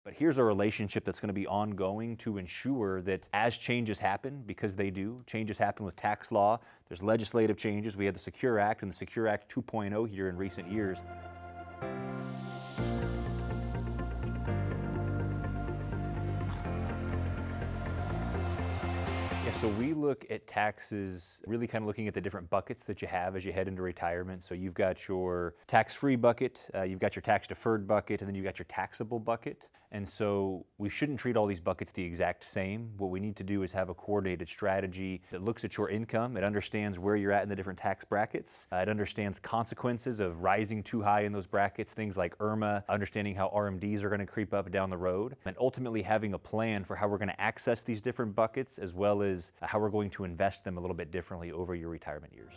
But here's a relationship that's going to be ongoing to ensure that as changes happen, because they do, changes happen with tax law, there's legislative changes. We had the Secure Act and the Secure Act 2.0 here in recent years. So we look at taxes, really kind of looking at the different buckets that you have as you head into retirement. So you've got your tax-free bucket, you've got your tax-deferred bucket, and then you've got your taxable bucket. And so we shouldn't treat all these buckets the exact same. What we need to do is have a coordinated strategy that looks at your income. It understands where you're at in the different tax brackets. It understands consequences of rising too high in those brackets, things like IRMAA, understanding how RMDs are going to creep up down the road, and ultimately having a plan for how we're going to access these different buckets, as well as how we're going to invest them a little bit differently over your retirement years.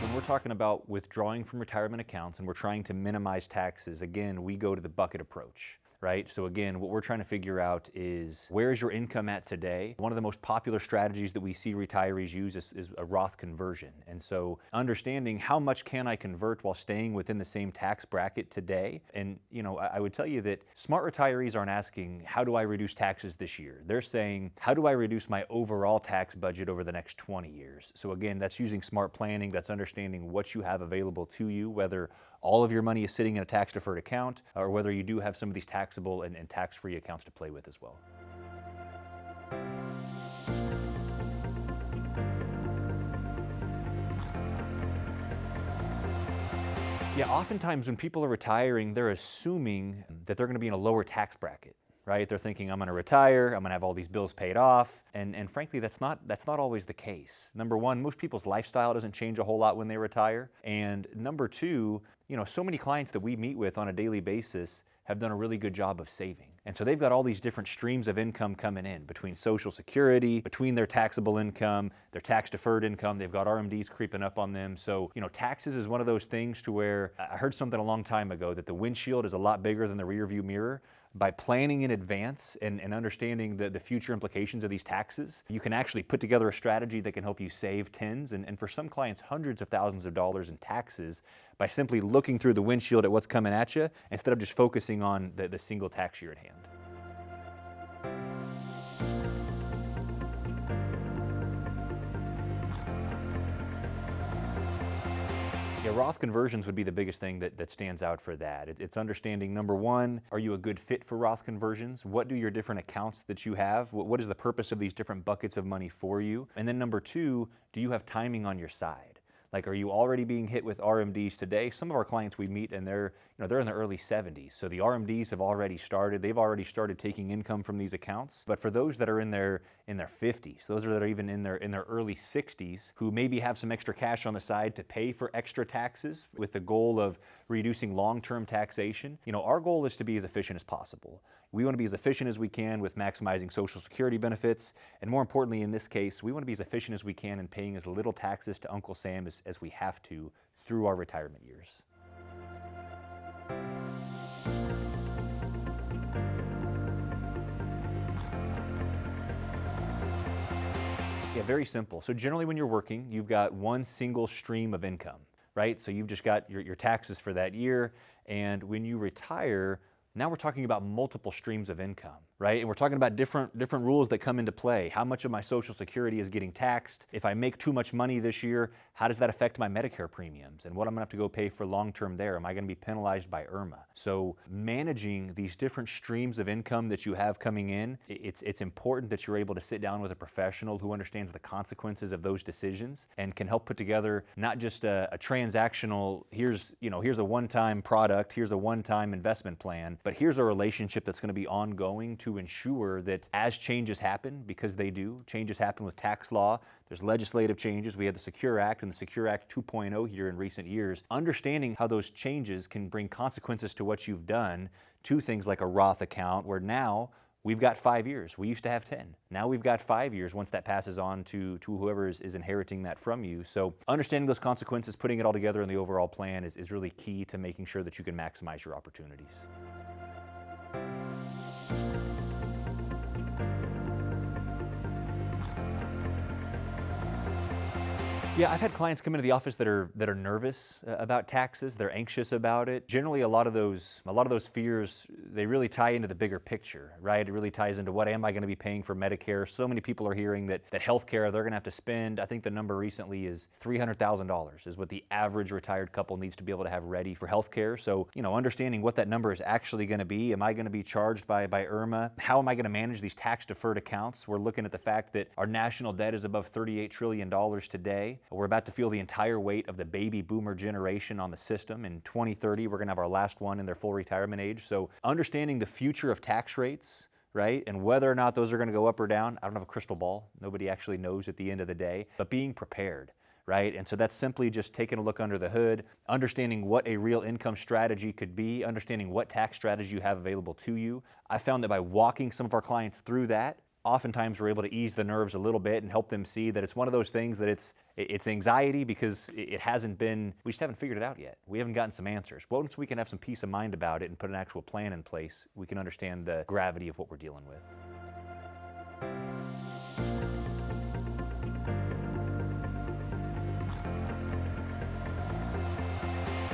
When we're talking about withdrawing from retirement accounts and we're trying to minimize taxes, again, we go to the bucket approach. Right? So again, what we're trying to figure out is, where is your income at today? One of the most popular strategies that we see retirees use is a Roth conversion. And so understanding how much can I convert while staying within the same tax bracket today? And I would tell you that smart retirees aren't asking, how do I reduce taxes this year? They're saying, how do I reduce my overall tax budget over the next 20 years? So again, that's using smart planning, that's understanding what you have available to you, whether all of your money is sitting in a tax-deferred account, or whether you do have some of these taxable and tax-free accounts to play with as well. Yeah, oftentimes when people are retiring, they're assuming that they're going to be in a lower tax bracket. Right? They're thinking, I'm going to retire, I'm going to have all these bills paid off, and frankly, that's not always the case. Number one, most people's lifestyle doesn't change a whole lot when they retire, and number two, so many clients that we meet with on a daily basis have done a really good job of saving. And so they've got all these different streams of income coming in between Social Security, between their taxable income, their tax-deferred income. They've got RMDs creeping up on them. So, taxes is one of those things to where I heard something a long time ago that the windshield is a lot bigger than the rear view mirror. By planning in advance and understanding the future implications of these taxes, you can actually put together a strategy that can help you save tens and for some clients, hundreds of thousands of dollars in taxes by simply looking through the windshield at what's coming at you instead of just focusing on the single tax year at hand. Yeah, Roth conversions would be the biggest thing that stands out for that. It's understanding, number one, are you a good fit for Roth conversions? What do your different accounts that you have? What is the purpose of these different buckets of money for you? And then number two, do you have timing on your side? Like, are you already being hit with RMDs today? Some of our clients we meet and they're in their early 70s. So the RMDs have already started. They've already started taking income from these accounts. But for those that are in their 50s, those that are even in their early 60s, who maybe have some extra cash on the side to pay for extra taxes with the goal of reducing long-term taxation, our goal is to be as efficient as possible. We want to be as efficient as we can with maximizing Social Security benefits, and more importantly in this case, we want to be as efficient as we can in paying as little taxes to Uncle Sam as we have to through our retirement years. Yeah, very simple. So generally when you're working, you've got one single stream of income, right? So you've just got your taxes for that year, and when you retire, now we're talking about multiple streams of income, right? And we're talking about different rules that come into play. How much of my Social Security is getting taxed? If I make too much money this year, how does that affect my Medicare premiums? And what I'm gonna have to go pay for long-term there? Am I gonna be penalized by IRMAA? So managing these different streams of income that you have coming in, it's important that you're able to sit down with a professional who understands the consequences of those decisions and can help put together not just a transactional, here's a one-time product, here's a one-time investment plan, but here's a relationship that's gonna be ongoing to ensure that as changes happen, because they do, changes happen with tax law, there's legislative changes. We had the Secure Act and the Secure Act 2.0 here in recent years. Understanding how those changes can bring consequences to what you've done to things like a Roth account, where now we've got 5 years. We used to have 10. Now we've got 5 years once that passes on to whoever is inheriting that from you. So understanding those consequences, putting it all together in the overall plan is really key to making sure that you can maximize your opportunities. Yeah, I've had clients come into the office that are nervous about taxes. They're anxious about it. Generally, a lot of those fears, they really tie into the bigger picture, right? It really ties into what am I going to be paying for Medicare? So many people are hearing that healthcare they're going to have to spend. I think the number recently is $300,000 is what the average retired couple needs to be able to have ready for healthcare. So, understanding what that number is actually going to be. Am I going to be charged by IRMAA? How am I going to manage these tax-deferred accounts? We're looking at the fact that our national debt is above $38 trillion today. We're about to feel the entire weight of the baby boomer generation on the system. In 2030, we're going to have our last one in their full retirement age. So understanding the future of tax rates, right, and whether or not those are going to go up or down, I don't have a crystal ball. Nobody actually knows at the end of the day, but being prepared, right? And so that's simply just taking a look under the hood, understanding what a real income strategy could be, understanding what tax strategy you have available to you. I found that by walking some of our clients through that, oftentimes we're able to ease the nerves a little bit and help them see that it's one of those things that it's anxiety because it hasn't been, we just haven't figured it out yet. We haven't gotten some answers. Once we can have some peace of mind about it and put an actual plan in place, we can understand the gravity of what we're dealing with.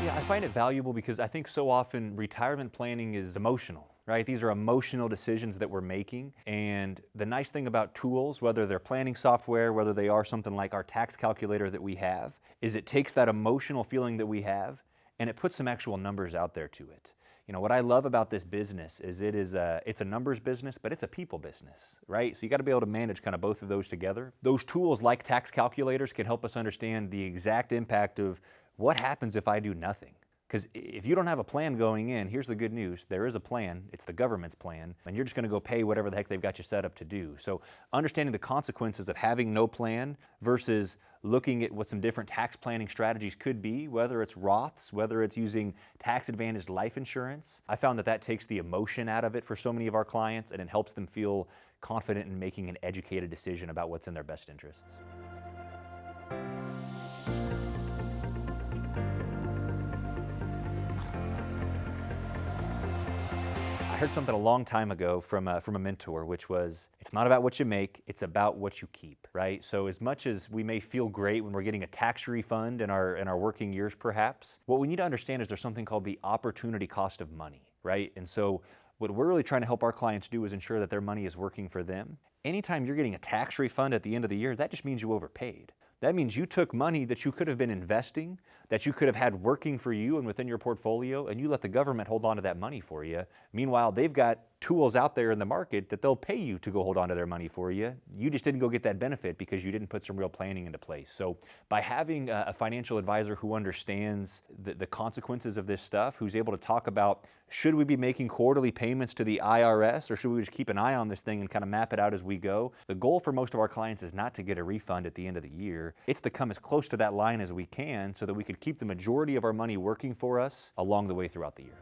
Yeah, I find it valuable because I think so often retirement planning is emotional, right? These are emotional decisions that we're making. And the nice thing about tools, whether they're planning software, whether they are something like our tax calculator that we have, is it takes that emotional feeling that we have and it puts some actual numbers out there to it. What I love about this business is it's a numbers business, but it's a people business, right? So you got to be able to manage kind of both of those together. Those tools like tax calculators can help us understand the exact impact of what happens if I do nothing. Because if you don't have a plan going in, here's the good news. There is a plan. It's the government's plan. And you're just going to go pay whatever the heck they've got you set up to do. So understanding the consequences of having no plan versus looking at what some different tax planning strategies could be, whether it's Roths, whether it's using tax-advantaged life insurance. I found that takes the emotion out of it for so many of our clients, and it helps them feel confident in making an educated decision about what's in their best interests. I heard something a long time ago from a mentor, which was, it's not about what you make, it's about what you keep, right? So as much as we may feel great when we're getting a tax refund in our working years perhaps, what we need to understand is there's something called the opportunity cost of money, right? And so what we're really trying to help our clients do is ensure that their money is working for them. Anytime you're getting a tax refund at the end of the year, that just means you overpaid. That means you took money that you could have been investing, that you could have had working for you and within your portfolio, and you let the government hold on to that money for you. Meanwhile, they've got tools out there in the market that they'll pay you to go hold on to their money for you. You just didn't go get that benefit because you didn't put some real planning into place. So by having a financial advisor who understands the consequences of this stuff, who's able to talk about, should we be making quarterly payments to the IRS, or should we just keep an eye on this thing and kind of map it out as we go? The goal for most of our clients is not to get a refund at the end of the year. It's to come as close to that line as we can so that we could keep the majority of our money working for us along the way throughout the year.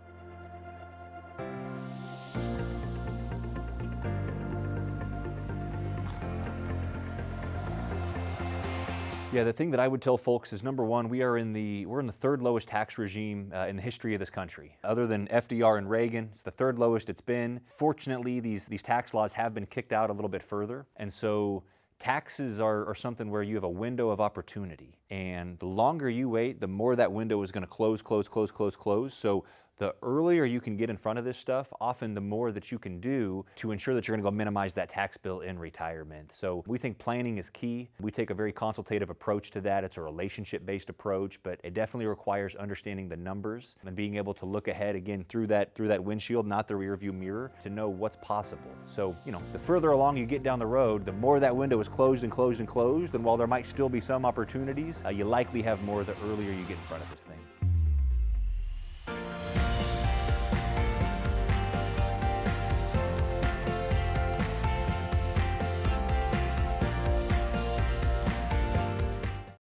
Yeah, the thing that I would tell folks is, number one, we're in the third lowest tax regime in the history of this country. Other than FDR and Reagan, it's the third lowest it's been. Fortunately, these tax laws have been kicked out a little bit further. And so taxes are something where you have a window of opportunity. And the longer you wait, the more that window is going to close. So the earlier you can get in front of this stuff, often the more that you can do to ensure that you're going to go minimize that tax bill in retirement. So we think planning is key. We take a very consultative approach to that. It's a relationship-based approach, but it definitely requires understanding the numbers and being able to look ahead again through that windshield, not the rearview mirror, to know what's possible. So, the further along you get down the road, the more that window is closed, and while there might still be some opportunities, you likely have more the earlier you get in front of this thing.